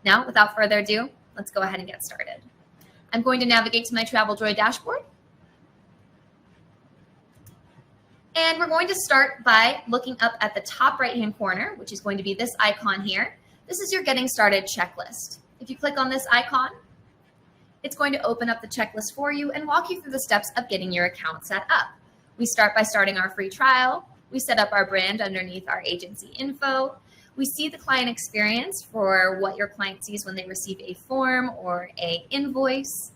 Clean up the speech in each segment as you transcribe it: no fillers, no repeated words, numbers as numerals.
Now, without further ado, let's go ahead and get started. I'm going to navigate to my TravelJoy dashboard. And we're going to start by looking up at the top right-hand corner, which is going to be this icon here. This is your Getting Started checklist. If you click on this icon, it's going to open up the checklist for you and walk you through the steps of getting your account set up. We start by starting our free trial. We set up our brand underneath our agency info. We see the client experience for what your client sees when they receive a form or an invoice.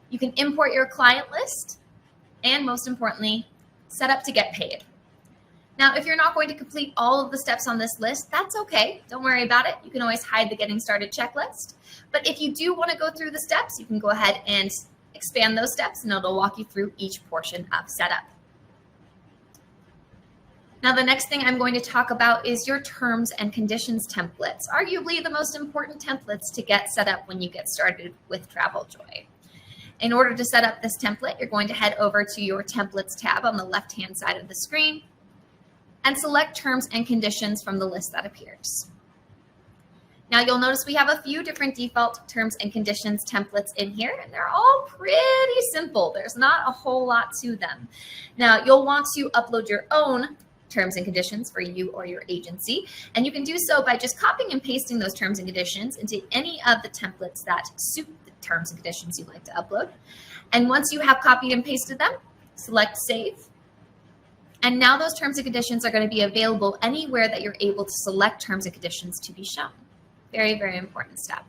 You can import your client list, and most importantly, set up to get paid. Now, if you're not going to complete all of the steps on this list, that's okay. Don't worry about it. You can always hide the Getting Started checklist. But if you do want to go through the steps, you can go ahead and expand those steps, and it'll walk you through each portion of setup. Now, the next thing I'm going to talk about is your terms and conditions templates, arguably the most important templates to get set up when you get started with TravelJoy. In order to set up this template, you're going to head over to your Templates tab on the left-hand side of the screen and select Terms and Conditions from the list that appears. Now, you'll notice we have a few different default terms and conditions templates in here, and they're all pretty simple. There's not a whole lot to them. Now, you'll want to upload your own terms and conditions for you or your agency. And you can do so by just copying and pasting those terms and conditions into any of the templates that suit the terms and conditions you'd like to upload. And once you have copied and pasted them, select Save. And now those terms and conditions are going to be available anywhere that you're able to select terms and conditions to be shown. Very, very important step.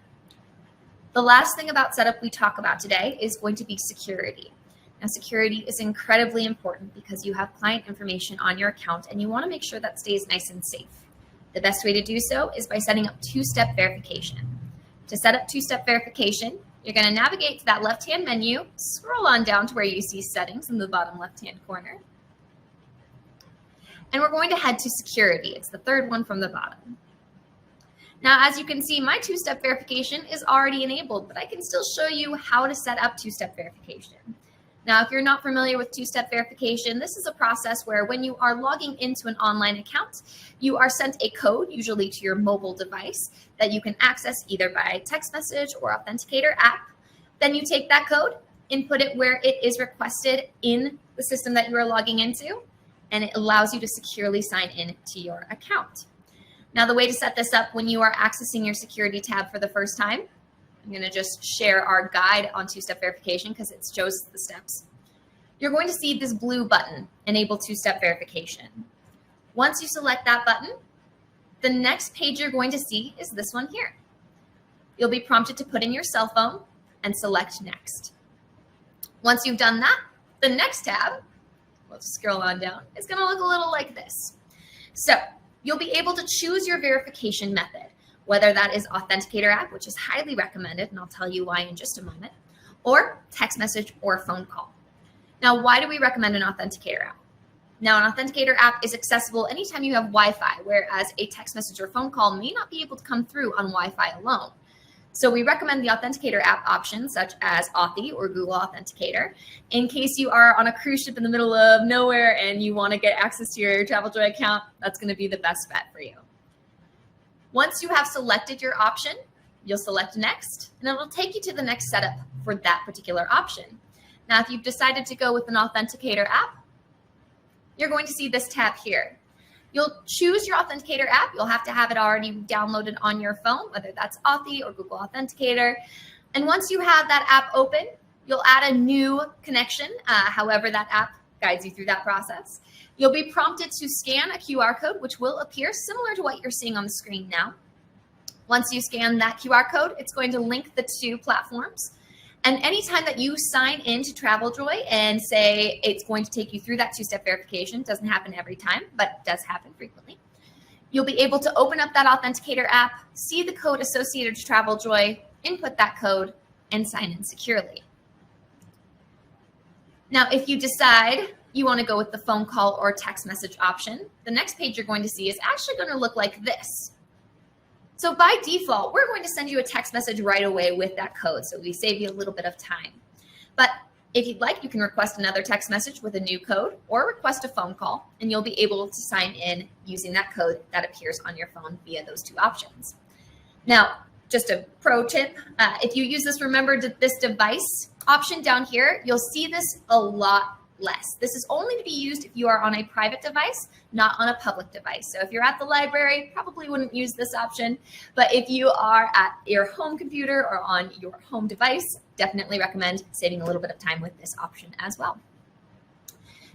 The last thing about setup we talk about today is going to be security. Now, security is incredibly important because you have client information on your account and you want to make sure that stays nice and safe. The best way to do so is by setting up two-step verification. To set up two-step verification, you're going to navigate to that left-hand menu, scroll on down to where you see settings in the bottom left-hand corner. And we're going to head to security. It's the third one from the bottom. Now, as you can see, my two-step verification is already enabled, but I can still show you how to set up two-step verification. Now, if you're not familiar with two-step verification, this is a process where when you are logging into an online account, you are sent a code, usually to your mobile device, that you can access either by text message or Authenticator app. Then you take that code, input it where it is requested in the system that you are logging into, and it allows you to securely sign in to your account. Now, the way to set this up when you are accessing your security tab for the first time, I'm going to just share our guide on two-step verification because it shows the steps. You're going to see this blue button, Enable Two-Step Verification. Once you select that button, the next page you're going to see is this one here. You'll be prompted to put in your cell phone and select Next. Once you've done that, the next tab, we'll just scroll on down, is going to look a little like this. So you'll be able to choose your verification method, whether that is Authenticator app, which is highly recommended, and I'll tell you why in just a moment, or text message or phone call. Now, why do we recommend an Authenticator app? Now, an Authenticator app is accessible anytime you have Wi-Fi, whereas a text message or phone call may not be able to come through on Wi-Fi alone. So we recommend the Authenticator app options such as Authy or Google Authenticator in case you are on a cruise ship in the middle of nowhere and you want to get access to your TravelJoy account. That's going to be the best bet for you. Once you have selected your option, you'll select Next, and it'll take you to the next setup for that particular option. Now, if you've decided to go with an Authenticator app, you're going to see this tab here. You'll choose your Authenticator app. You'll have to have it already downloaded on your phone, whether that's Authy or Google Authenticator. And once you have that app open, you'll add a new connection, however that app guides you through that process. You'll be prompted to scan a QR code, which will appear similar to what you're seeing on the screen now. Once you scan that QR code, it's going to link the two platforms. And anytime that you sign into TravelJoy and say it's going to take you through that two-step verification, doesn't happen every time, but does happen frequently, you'll be able to open up that Authenticator app, see the code associated to TravelJoy, input that code, and sign in securely. Now, if you decide you want to go with the phone call or text message option, the next page you're going to see is actually going to look like this. So by default, we're going to send you a text message right away with that code, so we save you a little bit of time. But if you'd like, you can request another text message with a new code or request a phone call, and you'll be able to sign in using that code that appears on your phone via those two options. Now, just a pro tip, if you use this remember this device option down here, you'll see this a lot less. This is only to be used if you are on a private device, not on a public device. So if you're at the library, probably wouldn't use this option. But if you are at your home computer or on your home device, definitely recommend saving a little bit of time with this option as well.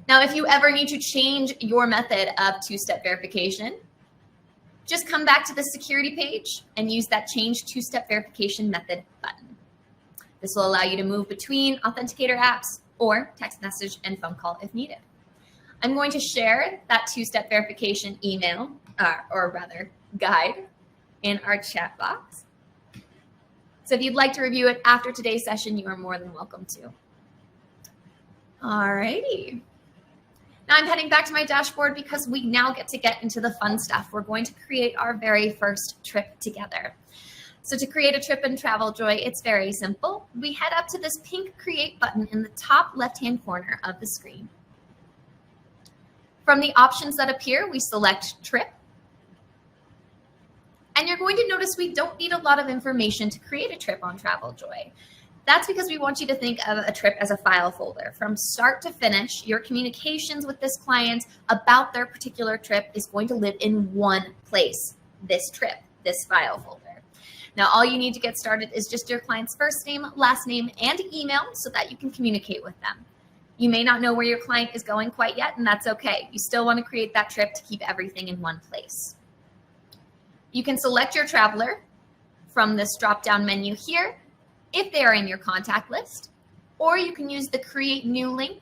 Now, if you ever need to change your method of two-step verification, just come back to the security page and use that change two-step verification method button. This will allow you to move between authenticator apps or text message and phone call if needed. I'm going to share that two-step verification email, or rather guide, in our chat box. So if you'd like to review it after today's session, you are more than welcome to. All righty. Now I'm heading back to my dashboard because we now get into the fun stuff. We're going to create our very first trip together. So to create a trip in TravelJoy, it's very simple. We head up to this pink Create button in the top left-hand corner of the screen. From the options that appear, we select Trip. And you're going to notice we don't need a lot of information to create a trip on TravelJoy. That's because we want you to think of a trip as a file folder. From start to finish, your communications with this client about their particular trip is going to live in one place, this trip, this file folder. Now, all you need to get started is just your client's first name, last name, and email so that you can communicate with them. You may not know where your client is going quite yet, and that's okay. You still want to create that trip to keep everything in one place. You can select your traveler from this drop-down menu here if they are in your contact list, or you can use the Create New link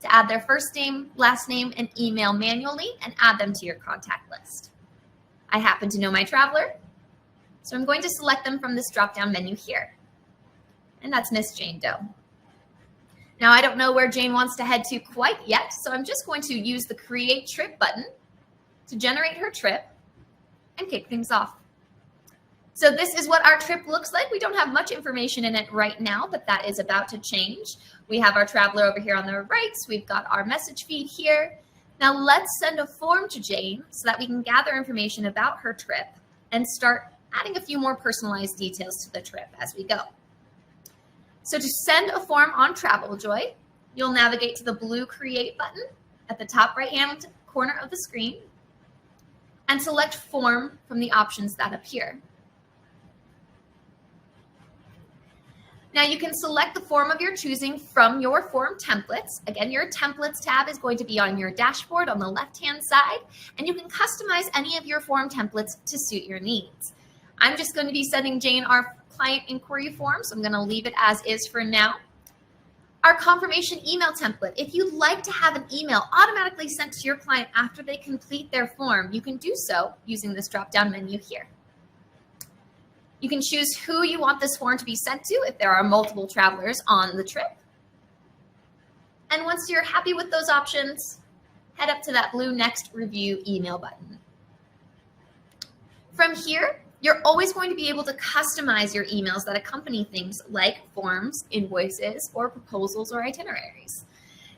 to add their first name, last name, and email manually and add them to your contact list. I happen to know my traveler, so I'm going to select them from this drop-down menu here, and that's Miss Jane Doe. Now, I don't know where Jane wants to head to quite yet, so I'm just going to use the Create Trip button to generate her trip and kick things off. So this is what our trip looks like. We don't have much information in it right now, but that is about to change. We have our traveler over here on the right. So we've got our message feed here. Now let's send a form to Jane so that we can gather information about her trip and start adding a few more personalized details to the trip as we go. So to send a form on TravelJoy, you'll navigate to the blue Create button at the top right-hand corner of the screen and select Form from the options that appear. Now you can select the form of your choosing from your form templates. Again, your templates tab is going to be on your dashboard on the left-hand side, and you can customize any of your form templates to suit your needs. I'm just going to be sending Jane our client inquiry form, so I'm going to leave it as is for now. Our confirmation email template. If you'd like to have an email automatically sent to your client after they complete their form, you can do so using this drop-down menu here. You can choose who you want this form to be sent to if there are multiple travelers on the trip. And once you're happy with those options, head up to that blue Next Review email button. From here, you're always going to be able to customize your emails that accompany things like forms, invoices, or proposals or itineraries.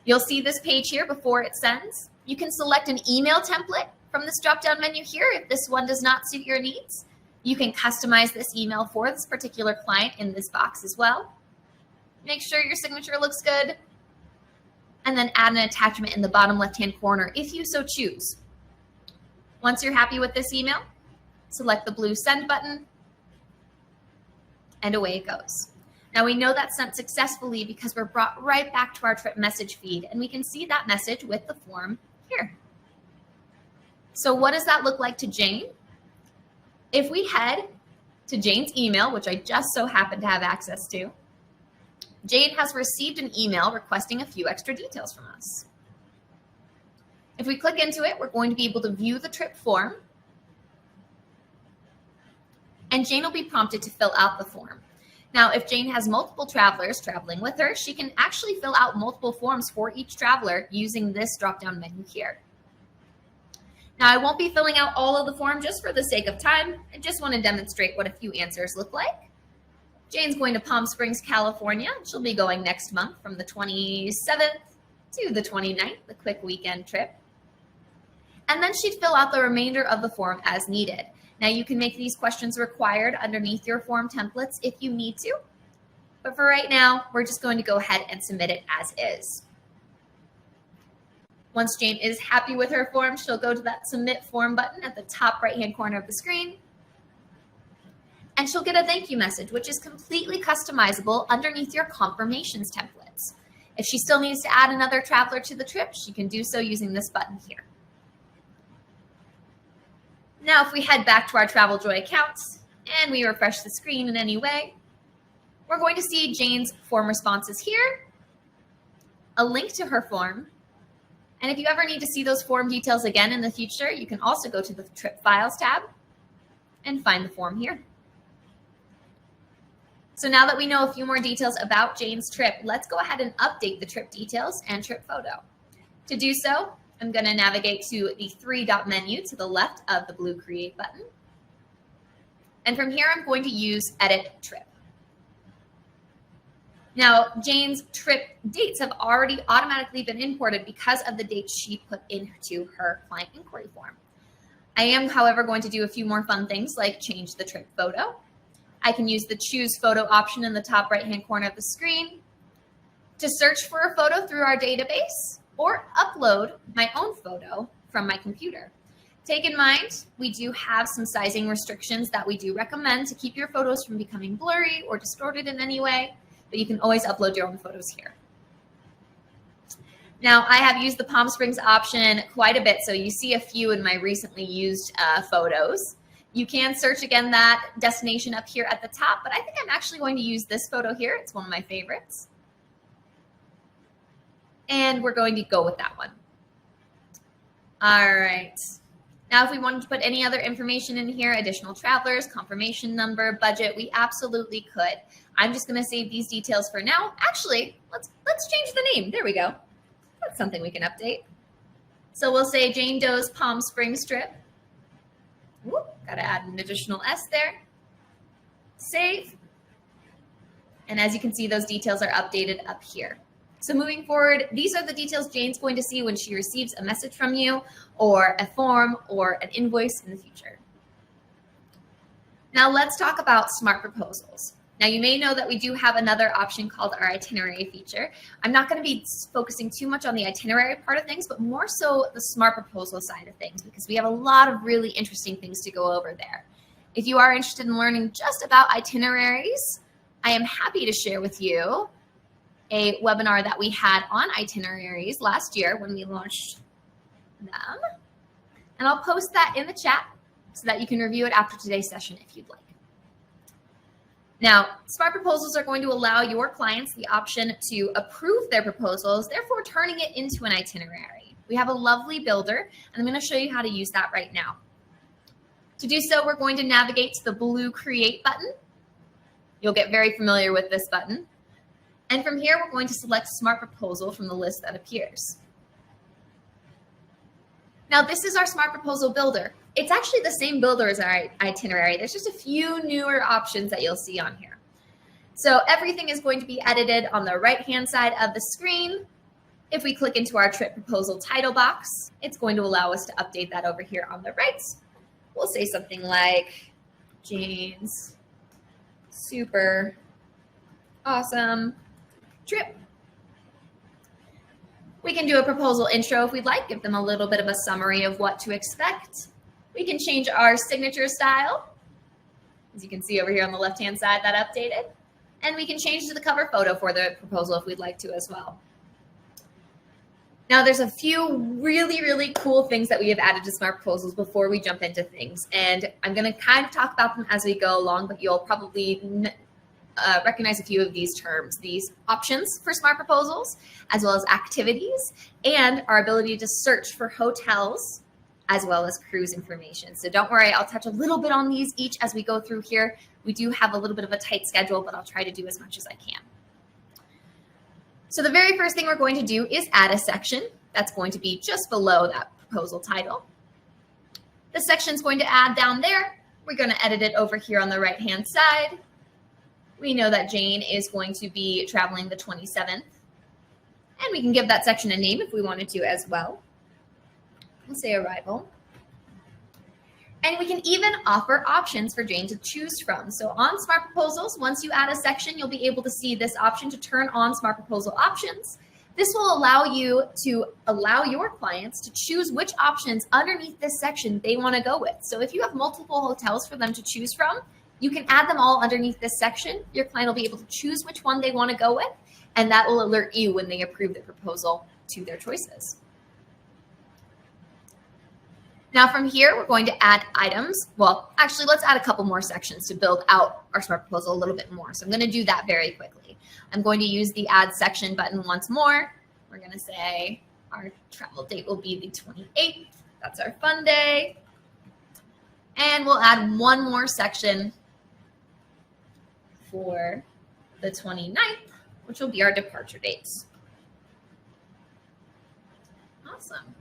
You'll see this page here before it sends. You can select an email template from this drop-down menu here if this one does not suit your needs. You can customize this email for this particular client in this box as well. Make sure your signature looks good, and then add an attachment in the bottom left-hand corner if you so choose. Once you're happy with this email, select the blue Send button, and away it goes. Now we know that's sent successfully because we're brought right back to our trip message feed, and we can see that message with the form here. So what does that look like to Jane? If we head to Jane's email, which I just so happen to have access to, Jane has received an email requesting a few extra details from us. If we click into it, we're going to be able to view the trip form, and Jane will be prompted to fill out the form. Now, if Jane has multiple travelers traveling with her, she can actually fill out multiple forms for each traveler using this drop-down menu here. Now, I won't be filling out all of the form just for the sake of time. I just want to demonstrate what a few answers look like. Jane's going to Palm Springs, California. She'll be going next month from the 27th to the 29th, the quick weekend trip. And then she'd fill out the remainder of the form as needed. Now you can make these questions required underneath your form templates if you need to. But for right now, we're just going to go ahead and submit it as is. Once Jane is happy with her form, she'll go to that Submit Form button at the top right-hand corner of the screen. And she'll get a thank you message, which is completely customizable underneath your confirmations templates. If she still needs to add another traveler to the trip, she can do so using this button here. Now, if we head back to our TravelJoy account and we refresh the screen in any way, we're going to see Jane's form responses here, a link to her form, and if you ever need to see those form details again in the future, you can also go to the Trip Files tab and find the form here. So now that we know a few more details about Jane's trip, let's go ahead and update the trip details and trip photo. To do so, I'm going to navigate to the three-dot menu to the left of the blue Create button. And from here, I'm going to use Edit Trip. Now, Jane's trip dates have already automatically been imported because of the dates she put into her client inquiry form. I am, however, going to do a few more fun things like change the trip photo. I can use the Choose Photo option in the top right-hand corner of the screen to search for a photo through our database or upload my own photo from my computer. Take in mind, we do have some sizing restrictions that we do recommend to keep your photos from becoming blurry or distorted in any way, but you can always upload your own photos here. Now, I have used the Palm Springs option quite a bit, so you see a few in my recently used photos. You can search again that destination up here at the top, but I think I'm actually going to use this photo here. It's one of my favorites. And we're going to go with that one. All right. Now, if we wanted to put any other information in here, additional travelers, confirmation number, budget, we absolutely could. I'm just going to save these details for now. Actually, let's change the name. There we go. That's something we can update. So we'll say Jane Doe's Palm Springs trip. Whoop, got to add an additional S there. Save. And as you can see, those details are updated up here. So moving forward, these are the details Jane's going to see when she receives a message from you or a form or an invoice in the future. Now let's talk about smart proposals. Now you may know that we do have another option called our itinerary feature. I'm not going to be focusing too much on the itinerary part of things, but more so the smart proposal side of things, because we have a lot of really interesting things to go over there. If you are interested in learning just about itineraries, I am happy to share with you a webinar that we had on itineraries last year when we launched them. And I'll post that in the chat so that you can review it after today's session if you'd like. Now, smart proposals are going to allow your clients the option to approve their proposals, therefore turning it into an itinerary. We have a lovely builder, and I'm going to show you how to use that right now. To do so, we're going to navigate to the blue Create button. You'll get very familiar with this button. And from here, we're going to select Smart Proposal from the list that appears. Now, this is our Smart Proposal builder. It's actually the same builder as our itinerary. There's just a few newer options that you'll see on here. So everything is going to be edited on the right-hand side of the screen. If we click into our trip proposal title box, it's going to allow us to update that over here on the right. We'll say something like Jane's super awesome trip. We can do a proposal intro if we'd like, give them a little bit of a summary of what to expect. We can change our signature style. As you can see over here on the left-hand side, that updated. And we can change to the cover photo for the proposal if we'd like to as well. Now, there's a few really, really cool things that we have added to Smart Proposals before we jump into things. And I'm going to kind of talk about them as we go along, but you'll probably recognize a few of these terms, these options for Smart Proposals, as well as activities, and our ability to search for hotels, as well as cruise information. So don't worry, I'll touch a little bit on these each as we go through here. We do have a little bit of a tight schedule, but I'll try to do as much as I can. So the very first thing we're going to do is add a section that's going to be just below that proposal title. The section's going to add down there. We're going to edit it over here on the right-hand side. We know that Jane is going to be traveling the 27th, and we can give that section a name if we wanted to as well. We'll say arrival. And we can even offer options for Jane to choose from. So on Smart Proposals, once you add a section, you'll be able to see this option to turn on Smart Proposal options. This will allow you to allow your clients to choose which options underneath this section they want to go with. So if you have multiple hotels for them to choose from, you can add them all underneath this section. Your client will be able to choose which one they want to go with, and that will alert you when they approve the proposal to their choices. Now from here, we're going to add items. Well, actually, let's add a couple more sections to build out our Smart Proposal a little bit more. So I'm going to do that very quickly. I'm going to use the Add Section button once more. We're going to say our travel date will be the 28th. That's our fun day. And we'll add one more section for the 29th, which will be our departure dates. Awesome.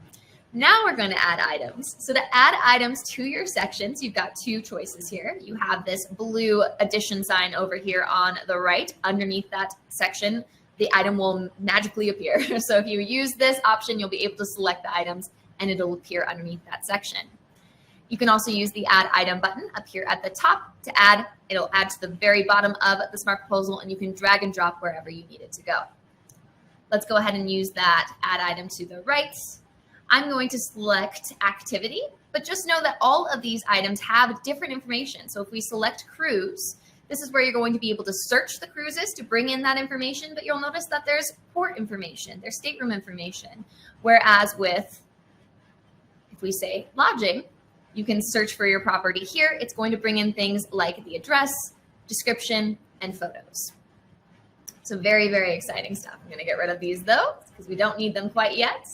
Now we're going to add items. So to add items to your sections, you've got two choices here. You have this blue addition sign over here on the right. Underneath that section, the item will magically appear. So if you use this option, you'll be able to select the items and it'll appear underneath that section. You can also use the Add Item button up here at the top to add. It'll add to the very bottom of the Smart Proposal, and you can drag and drop wherever you need it to go. Let's go ahead and use that Add Item to the right. I'm going to select Activity, but just know that all of these items have different information. So if we select Cruise, this is where you're going to be able to search the cruises to bring in that information, but you'll notice that there's port information, there's stateroom information. Whereas with, if we say Lodging, you can search for your property here. It's going to bring in things like the address, description, and photos. So very, very exciting stuff. I'm going to get rid of these though, because we don't need them quite yet.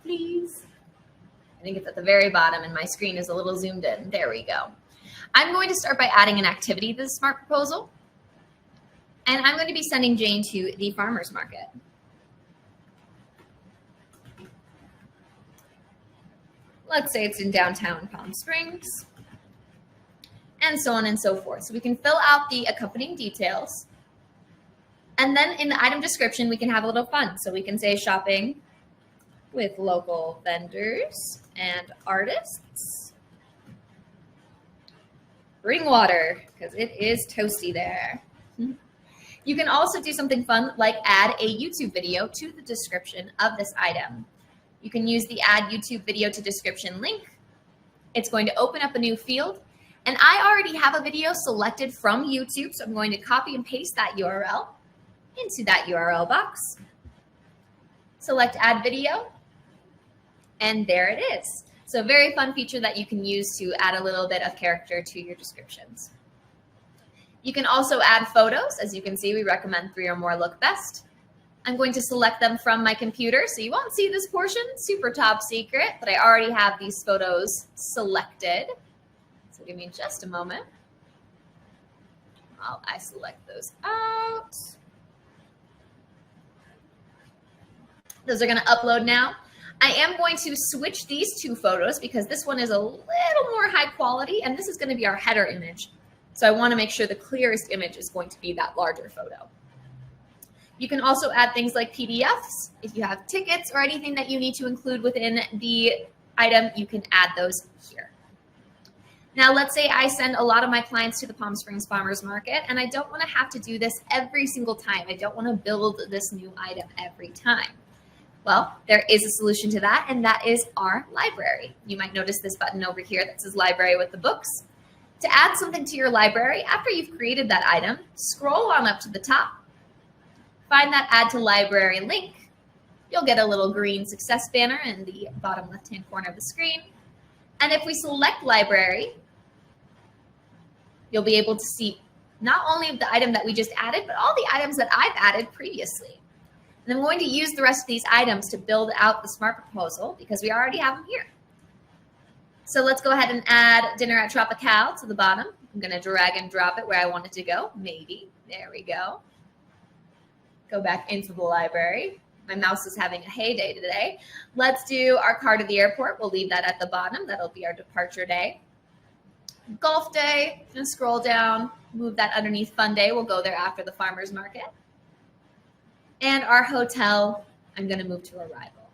Please. I think it's at the very bottom and my screen is a little zoomed in. There we go. I'm going to start by adding an activity to the Smart Proposal. And I'm going to be sending Jane to the farmer's market. Let's say it's in downtown Palm Springs, and so on and so forth. So we can fill out the accompanying details. And then in the item description, we can have a little fun. So we can say shopping with local vendors and artists. Bring water, because it is toasty there. You can also do something fun like add a YouTube video to the description of this item. You can use the Add YouTube Video to Description link. It's going to open up a new field. And I already have a video selected from YouTube, so I'm going to copy and paste that URL into that URL box. Select Add Video, and there it is. So a very fun feature that you can use to add a little bit of character to your descriptions. You can also add photos. As you can see, we recommend 3 or more look best. I'm going to select them from my computer, so you won't see this portion, super top secret, but I already have these photos selected. So give me just a moment while I select those out. Those are going to upload now. I am going to switch these 2 photos because this one is a little more high quality, and this is going to be our header image. So I want to make sure the clearest image is going to be that larger photo. You can also add things like PDFs. If you have tickets or anything that you need to include within the item, you can add those here. Now, let's say I send a lot of my clients to the Palm Springs Farmers Market, and I don't want to have to do this every single time. I don't want to build this new item every time. Well, there is a solution to that, and that is our library. You might notice this button over here that says Library with the Books. To add something to your library, after you've created that item, scroll on up to the top. Find that Add to Library link. You'll get a little green success banner in the bottom left-hand corner of the screen. And if we select Library, you'll be able to see not only the item that we just added, but all the items that I've added previously. And I'm going to use the rest of these items to build out the Smart Proposal because we already have them here. So let's go ahead and add Dinner at Tropical to the bottom. I'm going to drag and drop it where I want it to go. Maybe. There we go. Go back into the library. My mouse is having a heyday today. Let's do our car to the airport. We'll leave that at the bottom. That'll be our departure day. Golf day, and scroll down, move that underneath fun day. We'll go there after the farmer's market. And our hotel, I'm going to move to arrival.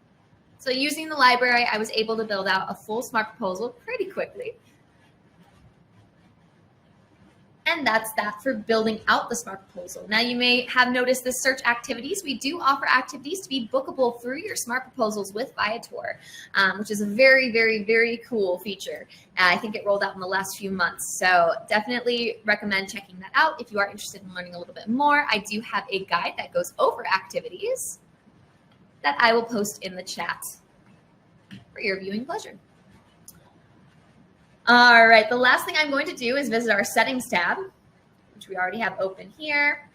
So using the library, I was able to build out a full smart proposal pretty quickly. And that's that for building out the smart proposal. Now you may have noticed the search activities. We do offer activities to be bookable through your smart proposals with Viator, which is a very, very, very cool feature. I think it rolled out in the last few months. So definitely recommend checking that out. If you are interested in learning a little bit more, I do have a guide that goes over activities that I will post in the chat for your viewing pleasure. All right, the last thing I'm going to do is visit our settings tab, which we already have open here.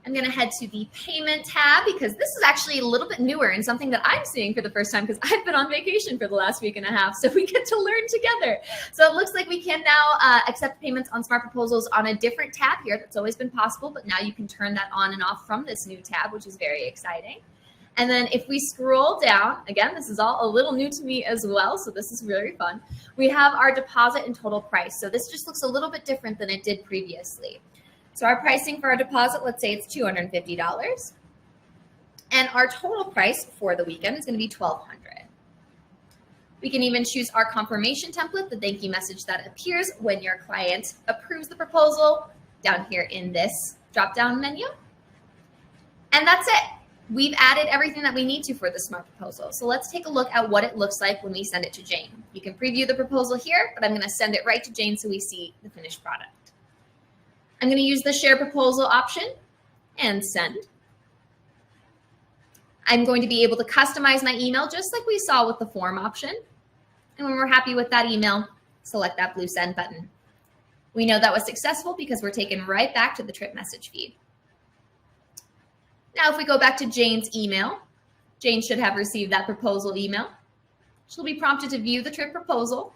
I'm going to head to the payment tab because this is actually a little bit newer and something that I'm seeing for the first time because I've been on vacation for the last week and a half, so we get to learn together. So it looks like we can now accept payments on smart proposals on a different tab here. That's always been possible, but now you can turn that on and off from this new tab, which is very exciting. And then if we scroll down, again, this is all a little new to me as well, so this is very fun. We have our deposit and total price. So this just looks a little bit different than it did previously. So our pricing for our deposit, let's say it's $250. And our total price for the weekend is going to be $1,200. We can even choose our confirmation template, the thank you message that appears when your client approves the proposal down here in this drop-down menu. And that's it. We've added everything that we need to for the smart proposal. So let's take a look at what it looks like when we send it to Jane. You can preview the proposal here, but I'm going to send it right to Jane so we see the finished product. I'm going to use the share proposal option and send. I'm going to be able to customize my email just like we saw with the form option. And when we're happy with that email, select that blue send button. We know that was successful because we're taken right back to the trip message feed. Now, if we go back to Jane's email, Jane should have received that proposal email. She'll be prompted to view the trip proposal.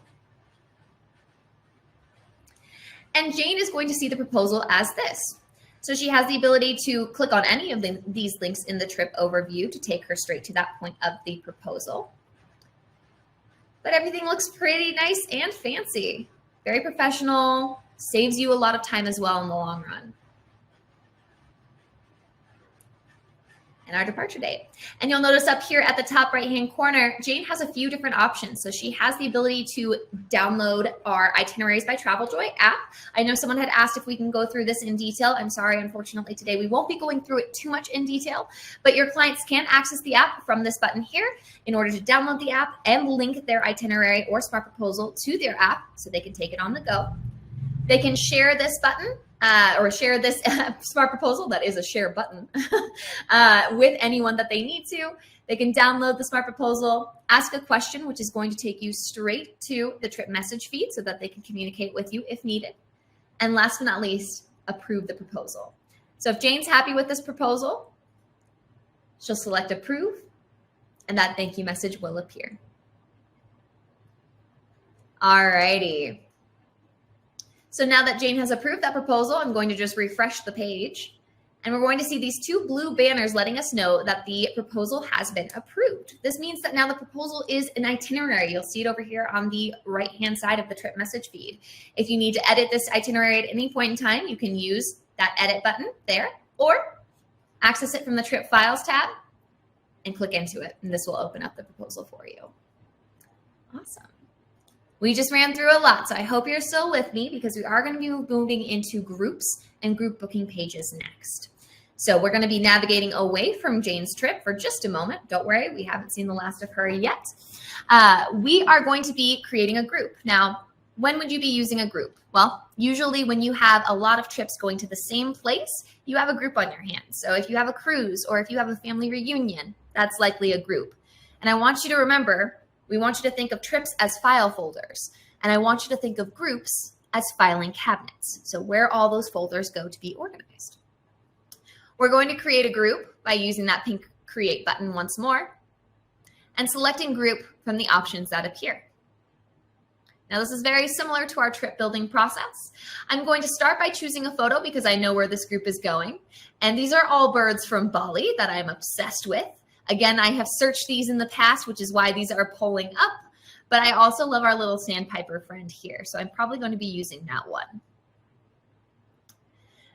And Jane is going to see the proposal as this. So she has the ability to click on any of these links in the trip overview to take her straight to that point of the proposal. But everything looks pretty nice and fancy. Very professional, saves you a lot of time as well in the long run. And our departure date. And you'll notice up here at the top right-hand corner, Jane has a few different options. So she has the ability to download our Itineraries by TravelJoy app. I know someone had asked if we can go through this in detail. I'm sorry, unfortunately today we won't be going through it too much in detail, but your clients can access the app from this button here in order to download the app and link their itinerary or smart proposal to their app so they can take it on the go. They can share this button or share this smart proposal, that is a share button, with anyone that they need to. They can download the smart proposal, ask a question, which is going to take you straight to the trip message feed so that they can communicate with you if needed. And last but not least, approve the proposal. So if Jane's happy with this proposal, she'll select approve, and that thank you message will appear. All righty. So now that Jane has approved that proposal, I'm going to just refresh the page. And we're going to see these two blue banners letting us know that the proposal has been approved. This means that now the proposal is an itinerary. You'll see it over here on the right-hand side of the trip message feed. If you need to edit this itinerary at any point in time, you can use that edit button there, or access it from the trip files tab and click into it. And this will open up the proposal for you. Awesome. We just ran through a lot, so I hope you're still with me because we are going to be moving into groups and group booking pages next. So we're going to be navigating away from Jane's trip for just a moment. Don't worry, we haven't seen the last of her yet. We are going to be creating a group. Now, when would you be using a group? Well, usually when you have a lot of trips going to the same place, you have a group on your hands. So if you have a cruise or if you have a family reunion, that's likely a group. And I want you to remember, we want you to think of trips as file folders, and I want you to think of groups as filing cabinets, so where all those folders go to be organized. We're going to create a group by using that pink create button once more and selecting group from the options that appear. Now this is very similar to our trip building process. I'm going to start by choosing a photo because I know where this group is going, and these are all birds from Bali that I'm obsessed with. Again, I have searched these in the past, which is why these are pulling up, but I also love our little sandpiper friend here, so I'm probably going to be using that one.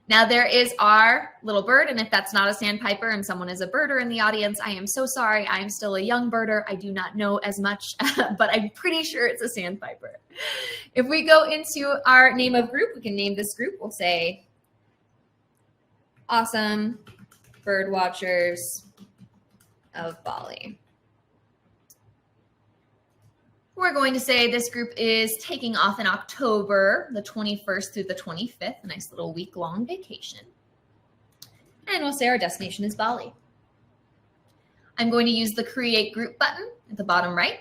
Now there is our little bird, and if that's not a sandpiper and someone is a birder in the audience, I am so sorry. I am still a young birder. I do not know as much, but I'm pretty sure it's a sandpiper. If we go into our name of group, we can name this group. We'll say Awesome Bird Watchers of Bali. We're going to say this group is taking off in October, the 21st through the 25th, a nice little week-long vacation. And we'll say our destination is Bali. I'm going to use the Create Group button at the bottom right.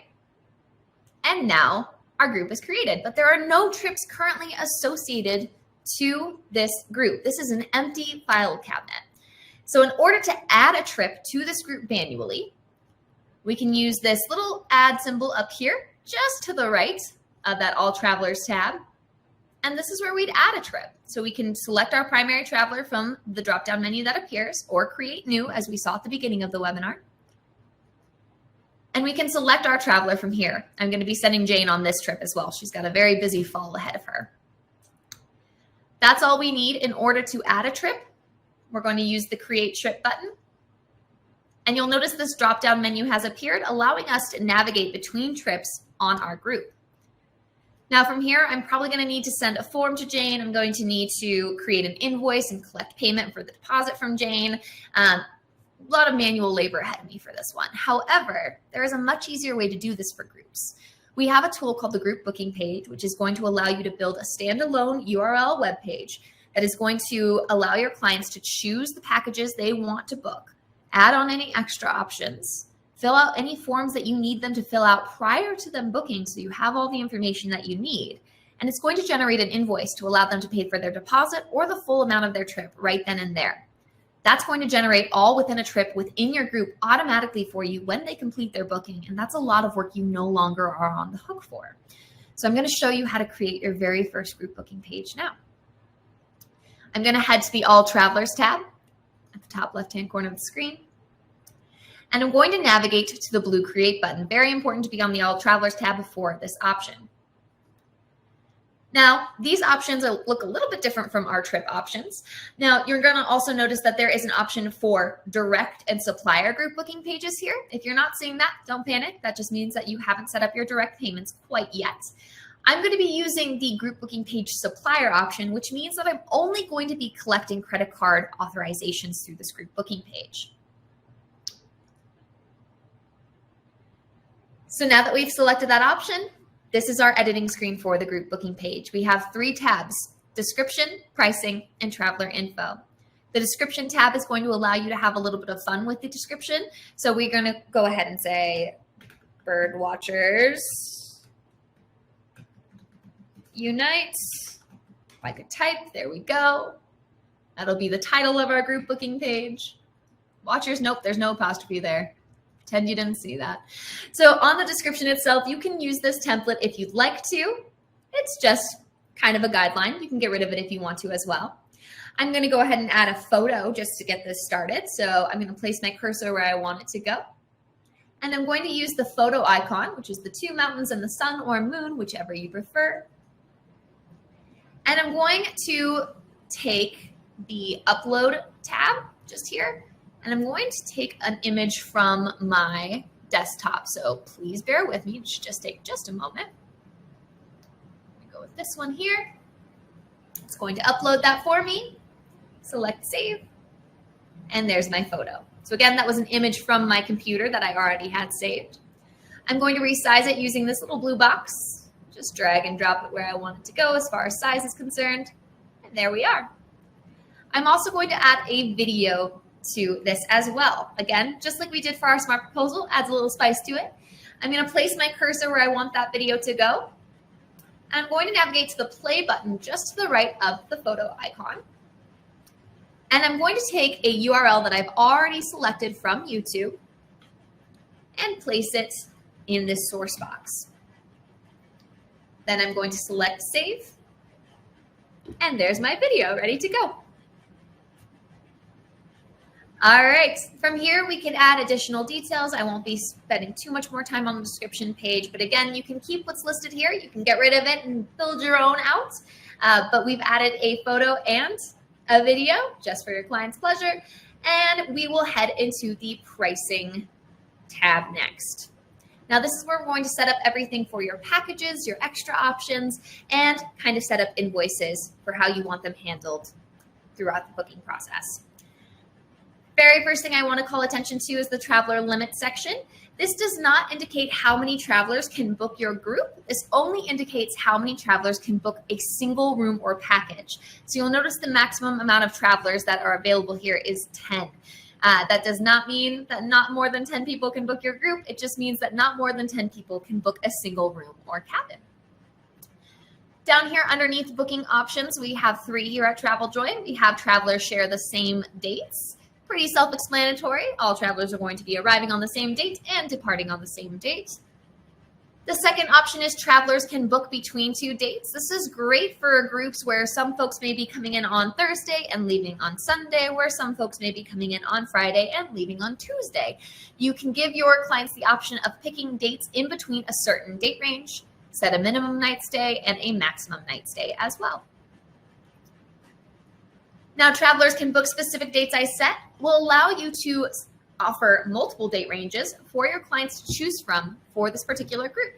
And now our group is created, but there are no trips currently associated to this group. This is an empty file cabinet. So in order to add a trip to this group manually, we can use this little add symbol up here, just to the right of that All Travelers tab. And this is where we'd add a trip. So we can select our primary traveler from the drop-down menu that appears, or create new, as we saw at the beginning of the webinar. And we can select our traveler from here. I'm going to be sending Jane on this trip as well. She's got a very busy fall ahead of her. That's all we need in order to add a trip. We're going to use the Create Trip button. And you'll notice this drop-down menu has appeared, allowing us to navigate between trips on our group. Now from here, I'm probably going to need to send a form to Jane. I'm going to need to create an invoice and collect payment for the deposit from Jane. A lot of manual labor ahead of me for this one. However, there is a much easier way to do this for groups. We have a tool called the group booking page, which is going to allow you to build a standalone URL web page that is going to allow your clients to choose the packages they want to book, add on any extra options, fill out any forms that you need them to fill out prior to them booking so you have all the information that you need. And it's going to generate an invoice to allow them to pay for their deposit or the full amount of their trip right then and there. That's going to generate all within a trip within your group automatically for you when they complete their booking. And that's a lot of work you no longer are on the hook for. So I'm going to show you how to create your very first group booking page now. I'm going to head to the All Travelers tab at the top left-hand corner of the screen. And I'm going to navigate to the blue Create button. Very important to be on the All Travelers tab before this option. Now, these options look a little bit different from our trip options. Now, you're going to also notice that there is an option for direct and supplier group booking pages here. If you're not seeing that, don't panic. That just means that you haven't set up your direct payments quite yet. I'm going to be using the group booking page supplier option, which means that I'm only going to be collecting credit card authorizations through this group booking page. So now that we've selected that option, this is our editing screen for the group booking page. We have 3 tabs: description, pricing, and traveler info. The description tab is going to allow you to have a little bit of fun with the description. So we're going to go ahead and say Bird Watchers Unite. If I could type, there we go. That'll be the title of our group booking page. Watchers, nope, there's no apostrophe there. Pretend you didn't see that. So on the description itself, you can use this template if you'd like to. It's just kind of a guideline. You can get rid of it if you want to as well. I'm going to go ahead and add a photo just to get this started. So I'm going to place my cursor where I want it to go. And I'm going to use the photo icon, which is the 2 mountains and the sun or moon, whichever you prefer. And I'm going to take the upload tab just here. And I'm going to take an image from my desktop. So please bear with me. It should just take just a moment. Go with this one here. It's going to upload that for me. Select save. And there's my photo. So again, that was an image from my computer that I already had saved. I'm going to resize it using this little blue box. Just drag and drop it where I want it to go as far as size is concerned. And there we are. I'm also going to add a video to this as well. Again, just like we did for our smart proposal, adds a little spice to it. I'm going to place my cursor where I want that video to go. And I'm going to navigate to the play button just to the right of the photo icon. And I'm going to take a URL that I've already selected from YouTube and place it in this source box. Then I'm going to select save. And there's my video ready to go. All right, from here we can add additional details. I won't be spending too much more time on the description page, but again, you can keep what's listed here. You can get rid of it and build your own out, but we've added a photo and a video just for your client's pleasure, and we will head into the pricing tab next. Now, this is where we're going to set up everything for your packages, your extra options, and kind of set up invoices for how you want them handled throughout the booking process. Very first thing I want to call attention to is the traveler limit section. This does not indicate how many travelers can book your group. This only indicates how many travelers can book a single room or package. So you'll notice the maximum amount of travelers that are available here is 10. That does not mean that not more than 10 people can book your group. It just means that not more than 10 people can book a single room or cabin. Down here underneath booking options, we have 3 here at TravelJoy. We have travelers share the same dates. Pretty self-explanatory. All travelers are going to be arriving on the same date and departing on the same date. The second option is travelers can book between 2 dates. This is great for groups where some folks may be coming in on Thursday and leaving on Sunday, where some folks may be coming in on Friday and leaving on Tuesday. You can give your clients the option of picking dates in between a certain date range, set a minimum night stay and a maximum night stay as well. Now, travelers can book specific dates I set will allow you to offer multiple date ranges for your clients to choose from for this particular group.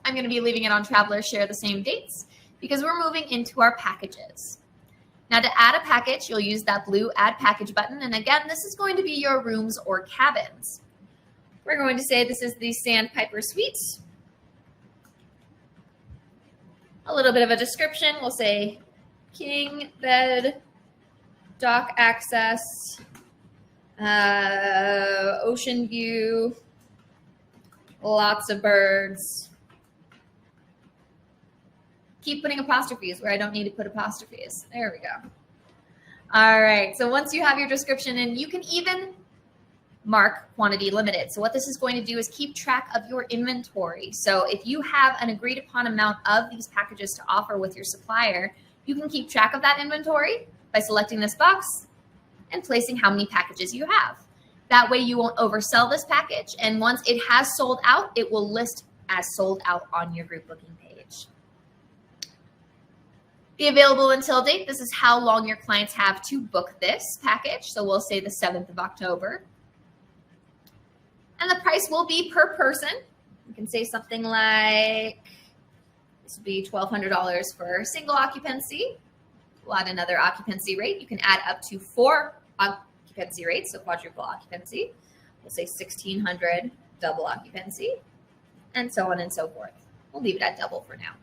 I'm going to be leaving it on travelers share the same dates because we're moving into our packages. Now, to add a package, you'll use that blue add package button. And again, this is going to be your rooms or cabins. We're going to say this is the Sandpiper Suite. A little bit of a description. We'll say king bed, dock access, ocean view, lots of birds. Keep putting apostrophes where I don't need to put apostrophes. There we go. All right, so once you have your description in, you can even mark quantity limited. So what this is going to do is keep track of your inventory. So if you have an agreed upon amount of these packages to offer with your supplier, you can keep track of that inventory by selecting this box and placing how many packages you have. That way you won't oversell this package. And once it has sold out, it will list as sold out on your group booking page. The available until date, this is how long your clients have to book this package. So we'll say the 7th of October. And the price will be per person. You can say something like, this would be $1,200 for single occupancy. We'll add another occupancy rate. You can add up to 4 occupancy rates, so quadruple occupancy. We'll say 1,600 double occupancy, and so on and so forth. We'll leave it at double for now.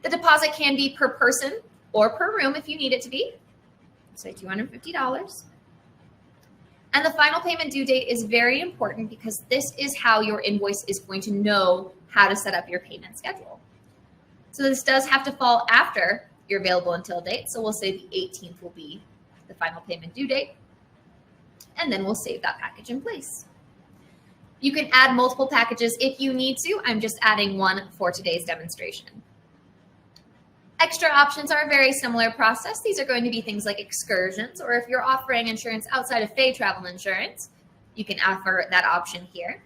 The deposit can be per person or per room if you need it to be. Say $250. And the final payment due date is very important because this is how your invoice is going to know how to set up your payment schedule. So this does have to fall after your available until date. So we'll say the 18th will be the final payment due date. And then we'll save that package in place. You can add multiple packages if you need to. I'm just adding one for today's demonstration. Extra options are a very similar process. These are going to be things like excursions, or if you're offering insurance outside of Fay Travel Insurance, you can offer that option here.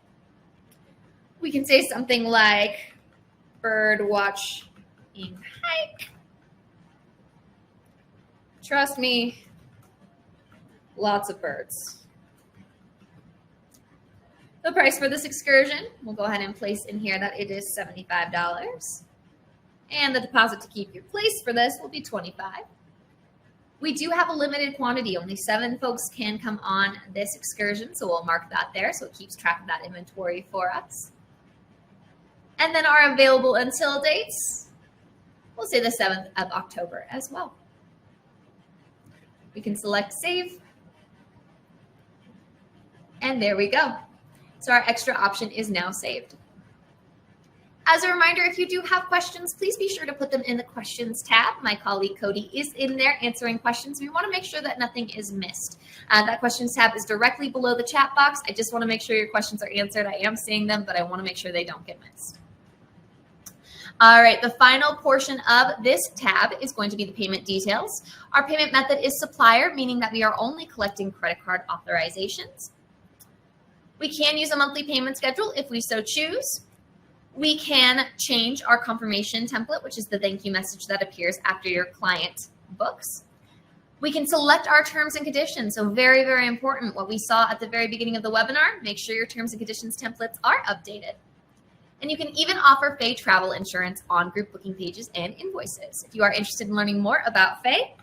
We can say something like bird watching hike. Trust me, lots of birds. The price for this excursion, we'll go ahead and place in here that it is $75. And the deposit to keep your place for this will be $25. We do have a limited quantity. Only 7 folks can come on this excursion, so we'll mark that there so it keeps track of that inventory for us. And then our available until dates, we'll say the 7th of October as well. We can select save. And there we go. So our extra option is now saved. As a reminder, if you do have questions, please be sure to put them in the questions tab. My colleague Cody is in there answering questions. We want to make sure that nothing is missed. That questions tab is directly below the chat box. I just want to make sure your questions are answered. I am seeing them, but I want to make sure they don't get missed. All right, the final portion of this tab is going to be the payment details. Our payment method is Supplier, meaning that we are only collecting credit card authorizations. We can use a monthly payment schedule if we so choose. We can change our confirmation template, which is the thank you message that appears after your client books. We can select our terms and conditions. So very, very important. What we saw at the very beginning of the webinar, make sure your terms and conditions templates are updated. And you can even offer Faye travel insurance on group booking pages and invoices. If you are interested in learning more about Faye,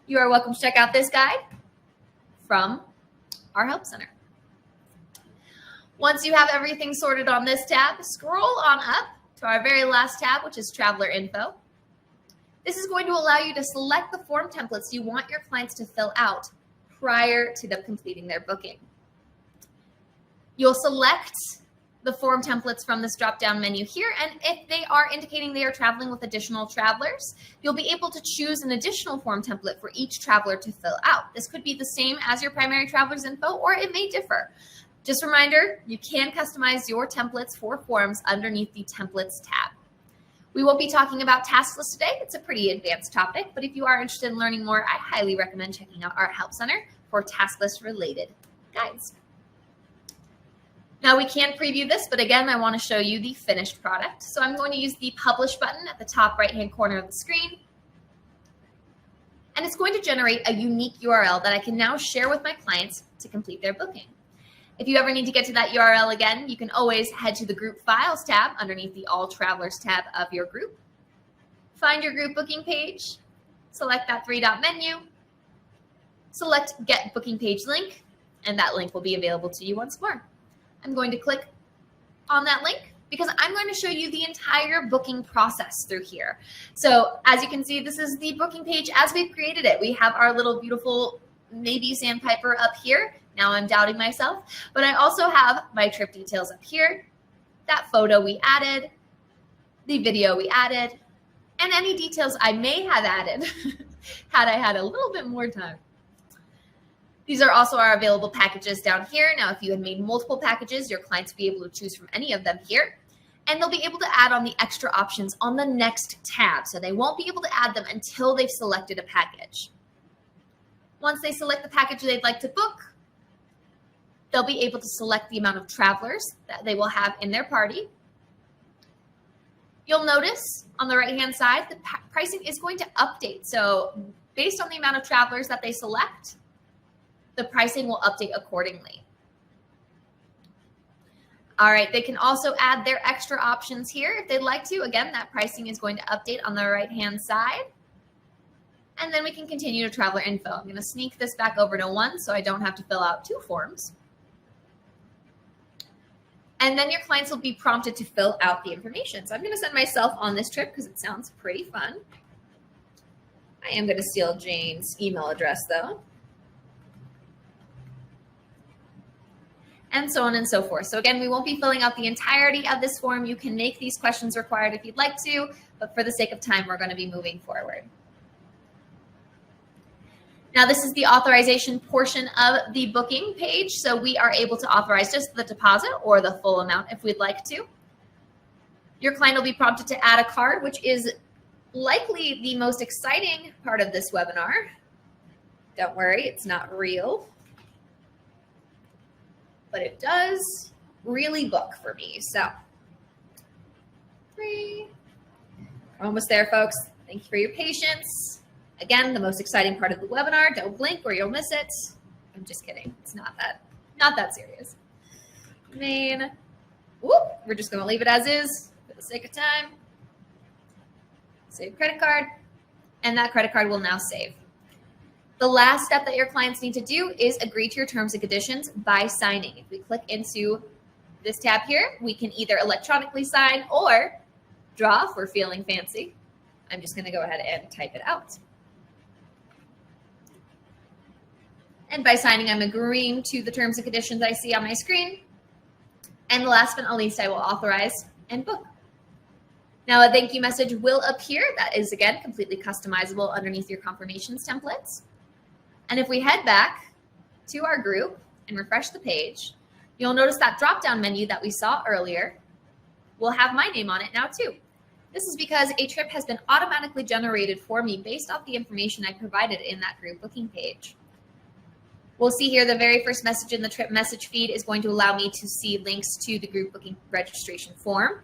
you are welcome to check out this guide from our Help Center. Once you have everything sorted on this tab, scroll on up to our very last tab, which is Traveler Info. This is going to allow you to select the form templates you want your clients to fill out prior to them completing their booking. You'll select the form templates from this drop-down menu here, and if they are indicating they are traveling with additional travelers, you'll be able to choose an additional form template for each traveler to fill out. This could be the same as your primary traveler's info, or it may differ. Just a reminder, you can customize your templates for forms underneath the Templates tab. We won't be talking about task lists today. It's a pretty advanced topic, but if you are interested in learning more, I highly recommend checking out our Help Center for task list related guides. Now we can preview this, but again, I want to show you the finished product. So I'm going to use the Publish button at the top right-hand corner of the screen. And it's going to generate a unique URL that I can now share with my clients to complete their booking. If you ever need to get to that URL again, you can always head to the Group Files tab underneath the All Travelers tab of your group. Find your group booking page, select that three-dot menu, select Get Booking Page Link, and that link will be available to you once more. I'm going to click on that link because I'm going to show you the entire booking process through here. So as you can see, this is the booking page as we've created it. We have our little beautiful maybe sandpiper up here. Now I'm doubting myself, but I also have my trip details up here, that photo we added, the video we added, and any details I may have added had I had a little bit more time. These are also our available packages down here. Now, if you had made multiple packages, your clients will be able to choose from any of them here, and they'll be able to add on the extra options on the next tab. So they won't be able to add them until they've selected a package. Once they select the package they'd like to book, they'll be able to select the amount of travelers that they will have in their party. You'll notice on the right-hand side, the pricing is going to update. So based on the amount of travelers that they select, the pricing will update accordingly. All right, they can also add their extra options here if they'd like to. Again, that pricing is going to update on the right-hand side. And then we can continue to traveler info. I'm going to sneak this back over to 1 so I don't have to fill out 2 forms. And then your clients will be prompted to fill out the information. So I'm going to send myself on this trip because it sounds pretty fun. I am going to steal Jane's email address though. And so on and so forth. So again, we won't be filling out the entirety of this form. You can make these questions required if you'd like to, but for the sake of time, we're going to be moving forward. Now, this is the authorization portion of the booking page. So we are able to authorize just the deposit or the full amount if we'd like to. Your client will be prompted to add a card, which is likely the most exciting part of this webinar. Don't worry, it's not real. But it does really book for me. So, 3. We're almost there, folks. Thank you for your patience. Again, the most exciting part of the webinar. Don't blink or you'll miss it. I'm just kidding. It's not that serious. Main. Whoop. We're just going to leave it as is for the sake of time. Save credit card. And that credit card will now save. The last step that your clients need to do is agree to your terms and conditions by signing. If we click into this tab here, we can either electronically sign or draw if we're feeling fancy. I'm just going to go ahead and type it out. And by signing, I'm agreeing to the terms and conditions I see on my screen. And last but not least, I will authorize and book. Now, a thank you message will appear. That is, again, completely customizable underneath your confirmations templates. And if we head back to our group and refresh the page, you'll notice that drop-down menu that we saw earlier will have my name on it now too. This is because a trip has been automatically generated for me based off the information I provided in that group booking page. We'll see here the very first message in the trip message feed is going to allow me to see links to the group booking registration form,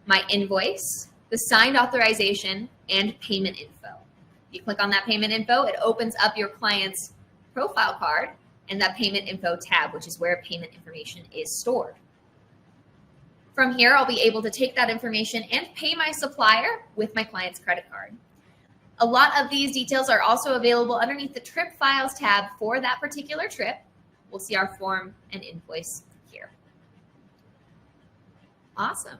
my invoice, the signed authorization, and payment info. You click on that payment info, it opens up your client's profile card and that payment info tab, which is where payment information is stored. From here, I'll be able to take that information and pay my supplier with my client's credit card. A lot of these details are also available underneath the trip files tab for that particular trip. We'll see our form and invoice here. Awesome.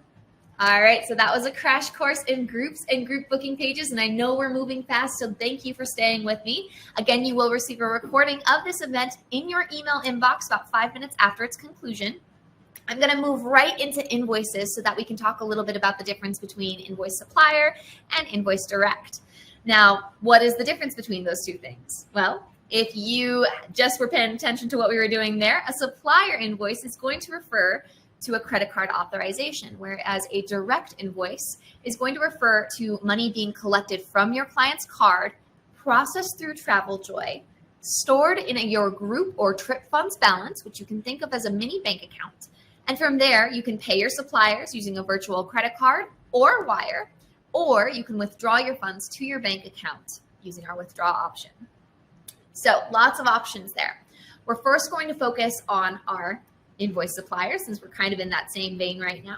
All right, so that was a crash course in groups and group booking pages, and I know we're moving fast, so thank you for staying with me. Again, you will receive a recording of this event in your email inbox about 5 minutes after its conclusion. I'm going to move right into invoices so that we can talk a little bit about the difference between invoice supplier and invoice direct. Now, what is the difference between those two things? Well, if you just were paying attention to what we were doing there, a supplier invoice is going to refer to a credit card authorization, whereas a direct invoice is going to refer to money being collected from your client's card, processed through TravelJoy, stored in your group or trip funds balance, which you can think of as a mini bank account. And from there, you can pay your suppliers using a virtual credit card or wire, or you can withdraw your funds to your bank account using our withdraw option. So lots of options there. We're first going to focus on our invoice suppliers, since we're kind of in that same vein right now.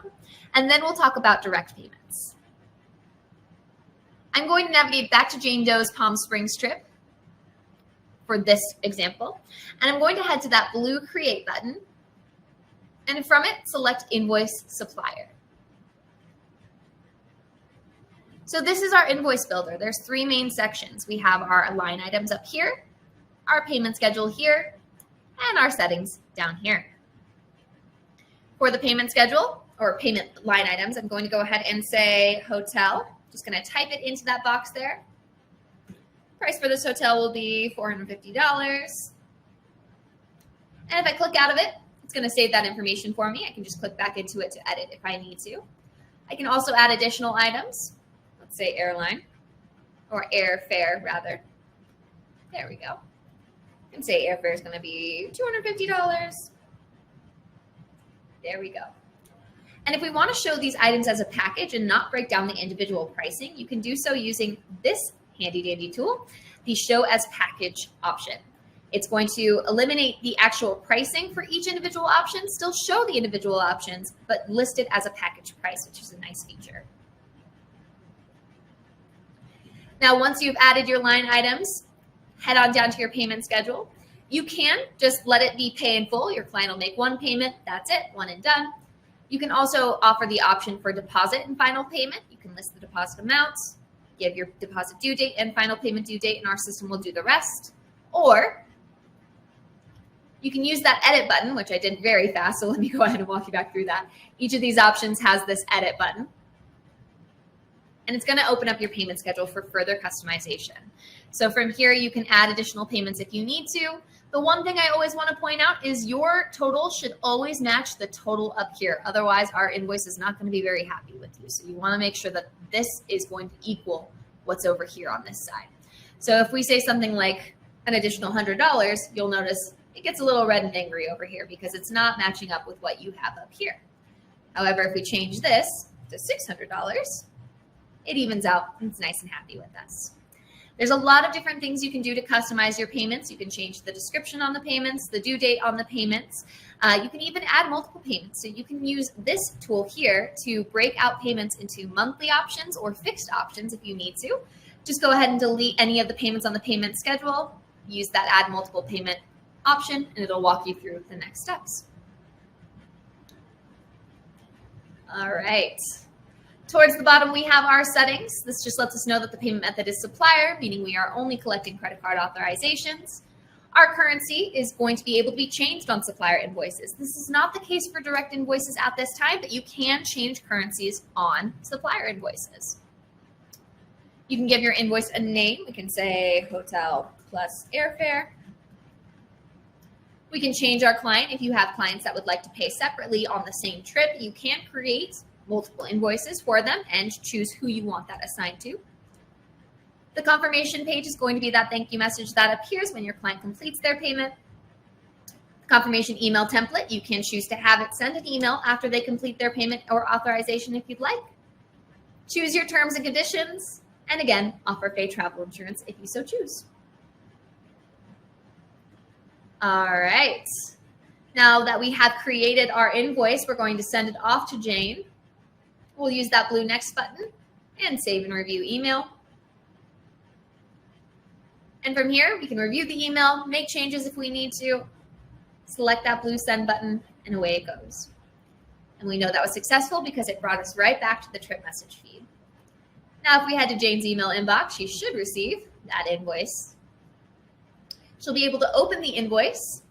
And then we'll talk about direct payments. I'm going to navigate back to Jane Doe's Palm Springs trip for this example. And I'm going to head to that blue Create button. And from it, select Invoice Supplier. So this is our invoice builder. There's 3 main sections. We have our line items up here, our payment schedule here, and our settings down here. For the payment schedule or payment line items, I'm going to go ahead and say hotel. Just going to type it into that box there. Price for this hotel will be $450. And if I click out of it, it's going to save that information for me. I can just click back into it to edit if I need to. I can also add additional items. Let's say airline or airfare rather. There we go. I can say airfare is going to be $250. There we go. And if we want to show these items as a package and not break down the individual pricing, you can do so using this handy dandy tool, the Show as Package option. It's going to eliminate the actual pricing for each individual option, still show the individual options, but list it as a package price, which is a nice feature. Now, once you've added your line items, head on down to your payment schedule. You can just let it be pay in full. Your client will make one payment. That's it, one and done. You can also offer the option for deposit and final payment. You can list the deposit amounts, give your deposit due date and final payment due date, and our system will do the rest. Or you can use that edit button, which I did very fast, so let me go ahead and walk you back through that. Each of these options has this edit button. And it's going to open up your payment schedule for further customization. So from here, you can add additional payments if you need to. The one thing I always want to point out is your total should always match the total up here. Otherwise, our invoice is not going to be very happy with you. So you want to make sure that this is going to equal what's over here on this side. So if we say something like an additional $100, you'll notice it gets a little red and angry over here because it's not matching up with what you have up here. However, if we change this to $600, it evens out and it's nice and happy with us. There's a lot of different things you can do to customize your payments. You can change the description on the payments, the due date on the payments. You can even add multiple payments. So you can use this tool here to break out payments into monthly options or fixed options if you need to. Just go ahead and delete any of the payments on the payment schedule, use that add multiple payment option, and it'll walk you through the next steps. All right. Towards the bottom, we have our settings. This just lets us know that the payment method is supplier, meaning we are only collecting credit card authorizations. Our currency is going to be able to be changed on supplier invoices. This is not the case for direct invoices at this time, but you can change currencies on supplier invoices. You can give your invoice a name. We can say hotel plus airfare. We can change our client. If you have clients that would like to pay separately on the same trip, you can create multiple invoices for them and choose who you want that assigned to. The confirmation page is going to be that thank you message that appears when your client completes their payment. Confirmation email template, you can choose to have it send an email after they complete their payment or authorization if you'd like. Choose your terms and conditions, and again, offer paid travel insurance if you so choose. All right. Now that we have created our invoice, we're going to send it off to Jane. We'll use that blue next button and save and review email. And from here, we can review the email, make changes if we need to, select that blue send button, and away it goes. And we know that was successful because it brought us right back to the trip message feed. Now, if we head to Jane's email inbox, she should receive that invoice. She'll be able to open the invoice.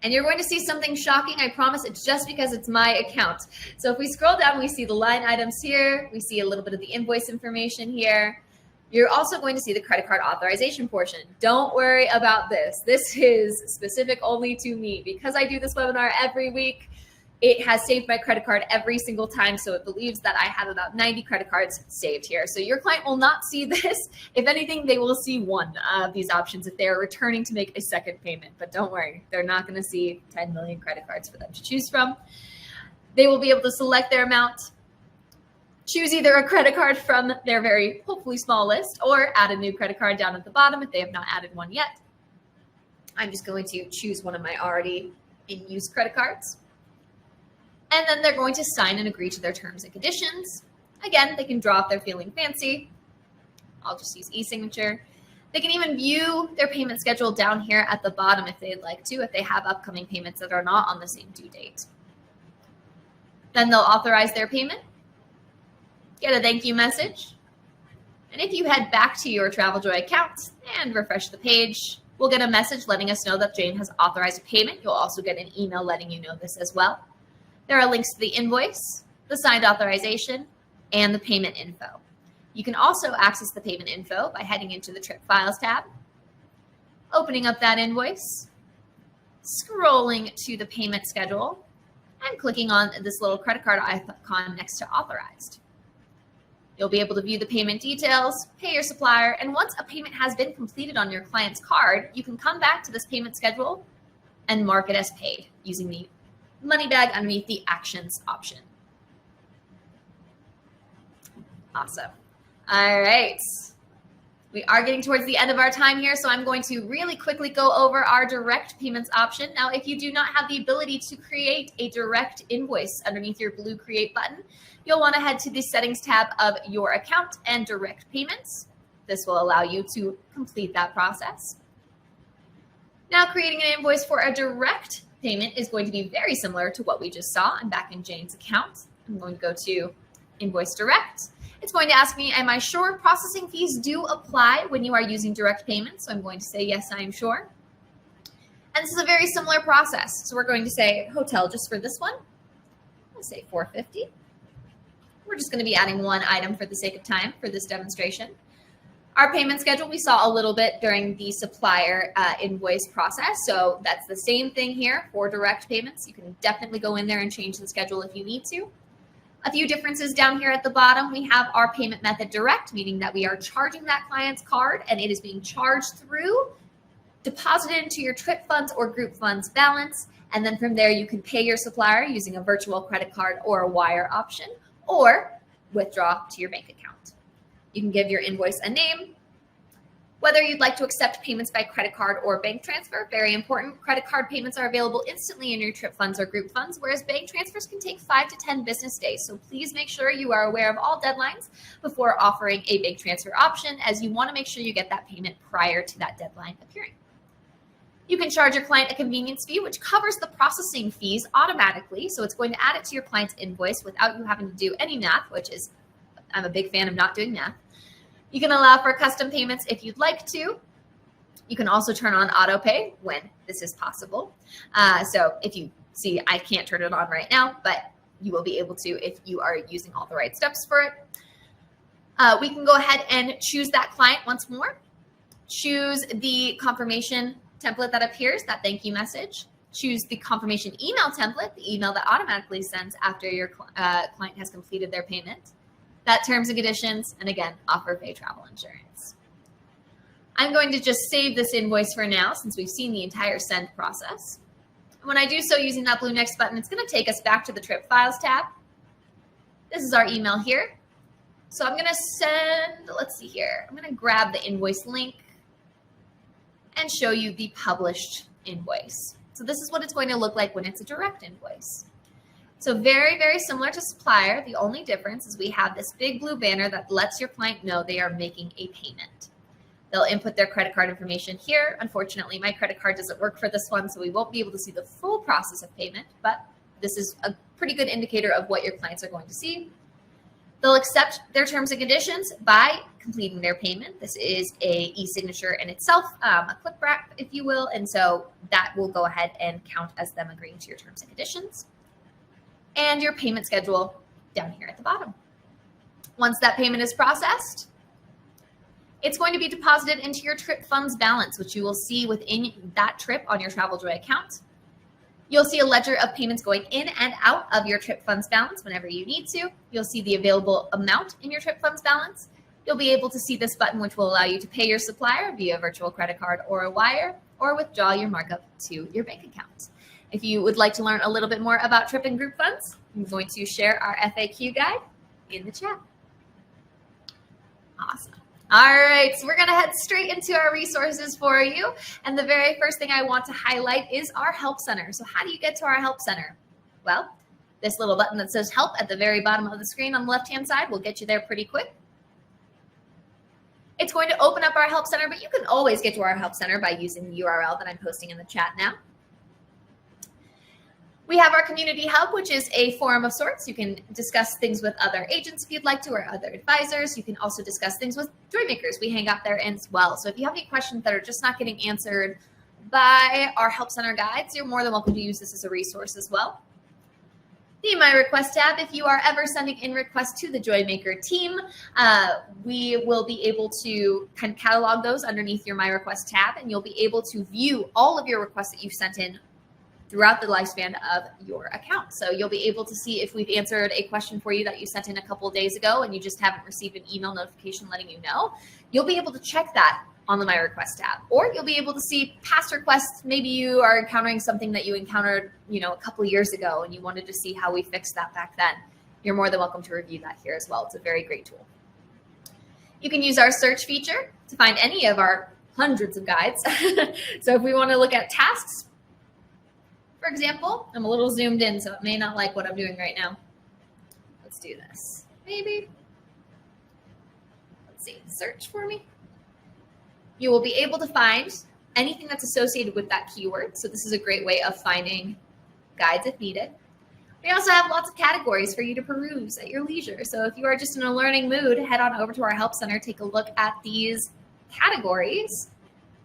And you're going to see something shocking. I promise it's just because it's my account. So if we scroll down, we see the line items here. We see a little bit of the invoice information here. You're also going to see the credit card authorization portion. Don't worry about this. This is specific only to me. Because I do this webinar every week, it has saved my credit card every single time. So it believes that I have about 90 credit cards saved here. So your client will not see this. If anything, they will see one of these options if they're returning to make a second payment. But don't worry, they're not going to see 10 million credit cards for them to choose from. They will be able to select their amount, choose either a credit card from their very hopefully small list, or add a new credit card down at the bottom if they have not added one yet. I'm just going to choose one of my already in use credit cards. And then they're going to sign and agree to their terms and conditions. Again, they can draw if they're feeling fancy. I'll just use e-signature. They can even view their payment schedule down here at the bottom if they'd like to, if they have upcoming payments that are not on the same due date. Then they'll authorize their payment, get a thank you message. And if you head back to your TravelJoy account and refresh the page, we'll get a message letting us know that Jane has authorized a payment. You'll also get an email letting you know this as well. There are links to the invoice, the signed authorization, and the payment info. You can also access the payment info by heading into the Trip Files tab, opening up that invoice, scrolling to the payment schedule, and clicking on this little credit card icon next to authorized. You'll be able to view the payment details, pay your supplier, and once a payment has been completed on your client's card, you can come back to this payment schedule and mark it as paid using the money bag underneath the actions option. Awesome. All right. We are getting towards the end of our time here, so I'm going to really quickly go over our direct payments option. Now, if you do not have the ability to create a direct invoice underneath your blue create button, you'll want to head to the settings tab of your account and direct payments. This will allow you to complete that process. Now, creating an invoice for a direct payment is going to be very similar to what we just saw. I'm back in Jane's account. I'm going to go to Invoice Direct. It's going to ask me, am I sure processing fees do apply when you are using direct payments? So I'm going to say, yes, I am sure. And this is a very similar process. So we're going to say hotel just for this one. Let's say $450. We're just going to be adding one item for the sake of time for this demonstration. Our payment schedule, we saw a little bit during the supplier invoice process. So that's the same thing here for direct payments. You can definitely go in there and change the schedule if you need to. A few differences down here at the bottom. We have our payment method direct, meaning that we are charging that client's card and it is being charged through, deposited into your trip funds or group funds balance. And then from there, you can pay your supplier using a virtual credit card or a wire option, or withdraw to your bank account. You can give your invoice a name, whether you'd like to accept payments by credit card or bank transfer. Very important. Credit card payments are available instantly in your trip funds or group funds, whereas bank transfers can take 5 to 10 business days. So please make sure you are aware of all deadlines before offering a bank transfer option, as you want to make sure you get that payment prior to that deadline appearing. You can charge your client a convenience fee, which covers the processing fees automatically. So it's going to add it to your client's invoice without you having to do any math, which is, I'm a big fan of not doing math. You can allow for custom payments if you'd like to. You can also turn on auto pay when this is possible. So if you see, I can't turn it on right now, but you will be able to if you are using all the right steps for it. We can go ahead and choose that client once more. Choose the confirmation template that appears, that thank you message. Choose the confirmation email template, the email that automatically sends after your client has completed their payment. That terms and conditions, and again, offer pay travel insurance. I'm going to just save this invoice for now since we've seen the entire send process. When I do so using that blue next button, it's going to take us back to the trip files tab. This is our email here. So I'm going to send, let's see here, I'm going to grab the invoice link and show you the published invoice. So this is what it's going to look like when it's a direct invoice. So very, very similar to Supplier. The only difference is we have this big blue banner that lets your client know they are making a payment. They'll input their credit card information here. Unfortunately, my credit card doesn't work for this one, so we won't be able to see the full process of payment, but this is a pretty good indicator of what your clients are going to see. They'll accept their terms and conditions by completing their payment. This is a e-signature in itself, a clip wrap, if you will, and so that will go ahead and count as them agreeing to your terms and conditions. And your payment schedule down here at the bottom. Once that payment is processed, it's going to be deposited into your trip funds balance, which you will see within that trip on your TravelJoy account. You'll see a ledger of payments going in and out of your trip funds balance whenever you need to. You'll see the available amount in your trip funds balance. You'll be able to see this button, which will allow you to pay your supplier via virtual credit card or a wire, or withdraw your markup to your bank account. If you would like to learn a little bit more about trip and group funds, I'm going to share our FAQ guide in the chat. Awesome. All right, so we're going to head straight into our resources for you. And the very first thing I want to highlight is our Help Center. So how do you get to our Help Center? Well, this little button that says Help at the very bottom of the screen on the left-hand side will get you there pretty quick. It's going to open up our Help Center, but you can always get to our Help Center by using the URL that I'm posting in the chat now. We have our Community Hub, which is a forum of sorts. You can discuss things with other agents if you'd like to, or other advisors. You can also discuss things with joy makers. We hang out there as well. So if you have any questions that are just not getting answered by our Help Center guides, you're more than welcome to use this as a resource as well. The My Request tab, if you are ever sending in requests to the Joy Maker team, we will be able to kind of catalog those underneath your My Request tab, and you'll be able to view all of your requests that you've sent in throughout the lifespan of your account. So you'll be able to see if we've answered a question for you that you sent in a couple of days ago and you just haven't received an email notification letting you know. You'll be able to check that on the My Request tab, or you'll be able to see past requests. Maybe you are encountering something that you encountered, a couple of years ago and you wanted to see how we fixed that back then. You're more than welcome to review that here as well. It's a very great tool. You can use our search feature to find any of our hundreds of guides. So if we want to look at tasks, for example, I'm a little zoomed in, so it may not like what I'm doing right now. Let's do this. Maybe. Let's see. Search for me. You will be able to find anything that's associated with that keyword. So this is a great way of finding guides if needed. We also have lots of categories for you to peruse at your leisure. So if you are just in a learning mood, head on over to our Help Center, take a look at these categories,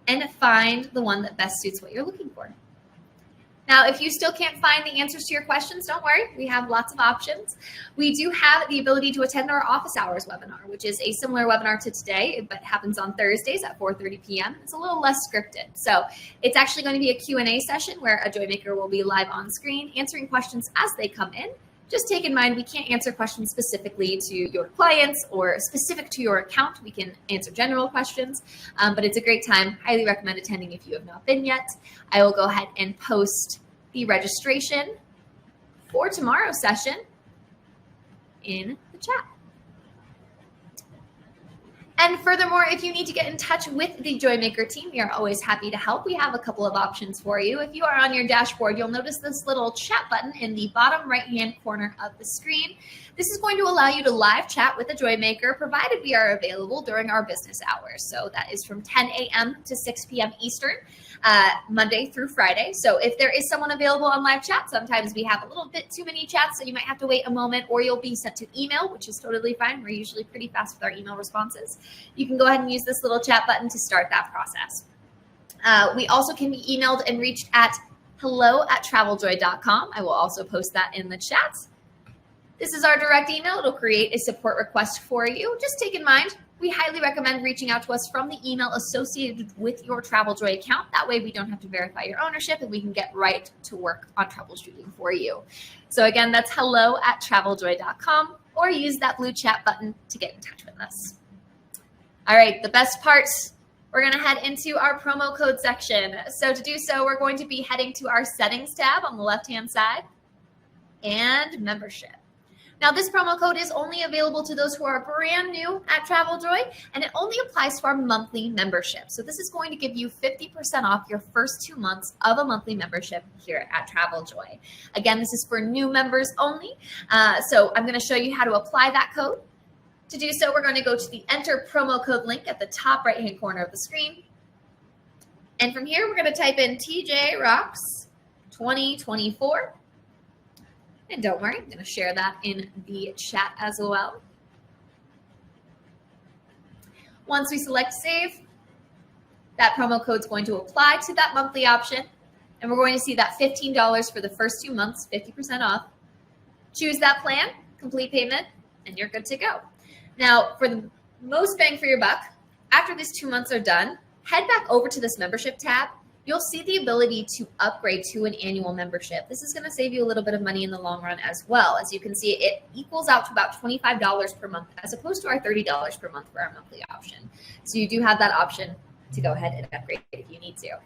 and find the one that best suits what you're looking for. Now, if you still can't find the answers to your questions, don't worry. We have lots of options. We do have the ability to attend our office hours webinar, which is a similar webinar to today, but happens on Thursdays at 4:30 p.m. It's a little less scripted. So it's actually going to be a Q&A session where a joy maker will be live on screen answering questions as they come in. Just take in mind, we can't answer questions specifically to your clients or specific to your account. We can answer general questions, but it's a great time. Highly recommend attending if you have not been yet. I will go ahead and post the registration for tomorrow's session in the chat. And furthermore, if you need to get in touch with the Joy Maker team, we are always happy to help. We have a couple of options for you. If you are on your dashboard, you'll notice this little chat button in the bottom right-hand corner of the screen. This is going to allow you to live chat with the Joy Maker, provided we are available during our business hours. So that is from 10 a.m. to 6 p.m. Eastern, Monday through Friday. So if there is someone available on live chat, sometimes we have a little bit too many chats, so you might have to wait a moment, or you'll be sent to email, which is totally fine. We're usually pretty fast with our email responses. You can go ahead and use this little chat button to start that process. We also can be emailed and reached at hello@traveljoy.com. I will also post that in the chat. This is our direct email. It'll create a support request for you. Just take in mind, we highly recommend reaching out to us from the email associated with your TravelJoy account. That way we don't have to verify your ownership and we can get right to work on troubleshooting for you. So again, that's hello@traveljoy.com, or use that blue chat button to get in touch with us. All right, the best part we're going to head into our promo code section. So to do so, we're going to be heading to our settings tab on the left-hand side and membership. Now, this promo code is only available to those who are brand new at TravelJoy, and it only applies to our monthly membership. So this is going to give you 50% off your first 2 months of a monthly membership here at TravelJoy. Again, this is for new members only. So I'm going to show you how to apply that code. To do so, we're going to go to the enter promo code link at the top right-hand corner of the screen. And from here, we're going to type in TJ Rocks 2024. And don't worry, I'm going to share that in the chat as well. Once we select save, that promo code is going to apply to that monthly option. And we're going to see that $15 for the first 2 months, 50% off. Choose that plan, complete payment, and you're good to go. Now, for the most bang for your buck, after these 2 months are done, head back over to this membership tab. You'll see the ability to upgrade to an annual membership. This is going to save you a little bit of money in the long run as well. As you can see, it equals out to about $25 per month as opposed to our $30 per month for our monthly option. So you do have that option to go ahead and upgrade if you need to.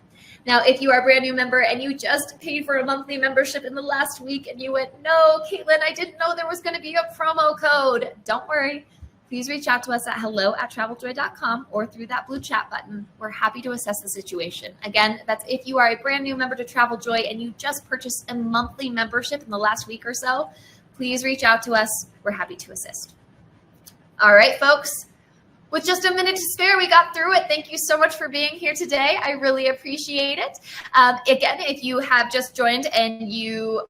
Now, if you are a brand new member and you just paid for a monthly membership in the last week and you went, no, Caitlin, I didn't know there was going to be a promo code. Don't worry. Please reach out to us at hello@traveljoy.com or through that blue chat button. We're happy to assess the situation. Again, that's if you are a brand new member to TravelJoy and you just purchased a monthly membership in the last week or so, please reach out to us. We're happy to assist. All right, folks. With just a minute to spare, we got through it. Thank you so much for being here today. I really appreciate it. Again, if you have just joined and you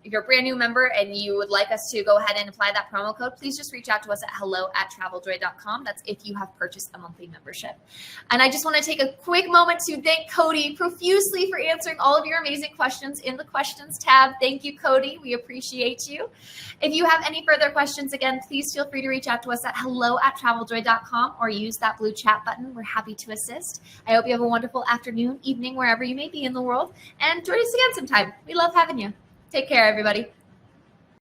if you're a brand new member and you would like us to go ahead and apply that promo code, please just reach out to us at hello@traveljoy.com. That's if you have purchased a monthly membership. And I just want to take a quick moment to thank Cody profusely for answering all of your amazing questions in the questions tab. Thank you, Cody. We appreciate you. If you have any further questions, again, please feel free to reach out to us at hello@traveljoy.com or use that blue chat button. We're happy to assist. I hope you have a wonderful afternoon, evening, wherever you may be in the world. And join us again sometime. We love having you. Take care, everybody.